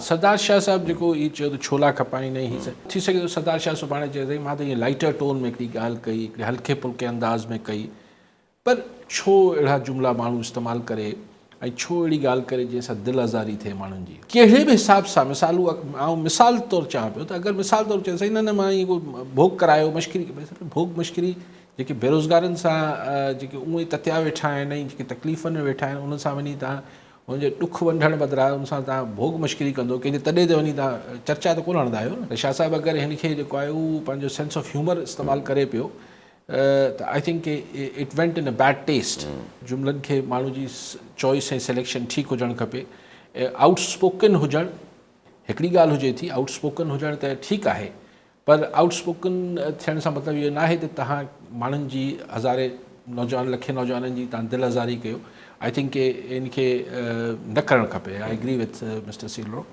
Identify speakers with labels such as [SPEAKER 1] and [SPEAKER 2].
[SPEAKER 1] सरदार शाह साहब जो ये चयो छोला खपाई नहीं ही थी सके तो सरदार शाह सुभाणे चए मां तो ये लाइटर टोन में हिकिड़ी ॻाल्हि कई, हिकिड़े हल्के फुल्के अंदाज़ में कई, पर छो अहिड़ा जुमला माण्हू इस्तेमालु करे ऐं छो अहिड़ी ॻाल्हि करे जंहिंसां दिलि आज़ारी थिए माण्हुनि जी। कहिड़े बि हिसाब सां मिसालूं आउं मिसाल तौरु चवां पियो त अगरि मिसाल तौरु चए साईं न मां इहो भोग करायो मश्करी, भोग मश्करी जेके बेरोज़गारनि सां जेके उहे ई ततिया वेठा आहिनि ऐं जेके तकलीफ़ुनि में वेठा आहिनि उन सां वञी तव्हां हुनजे ॾुख वंढण बदिरां उन सां तव्हां भोग मश्करी कंदो, कंहिंजे तॾे ते वञी तव्हां चर्चा त कोन हणंदा आहियो न। शाह साहिबु अगरि हिन खे जेको आहे उहो पंहिंजो सेंस ऑफ ह्यूमर इस्तेमालु करे पियो त I think it went in a bad taste. जुमलनि खे माण्हू जी चॉइस ऐं सिलेक्शन ठीकु हुजणु खपे। आउटस्पोकन हुजणु हिकिड़ी ॻाल्हि हुजे थी, आउटस्पोकन हुजणु त ठीकु आहे, पर आउटस्पोकन थियण सां मतिलबु इहो न आहे त तव्हां माण्हुनि जी हज़ारे नौजवान लखे नौजवाननि जी तव्हां दिलि आज़ारी कयो। आई थिंक इनखे न करणु खपे। I agree with mister सीलरो।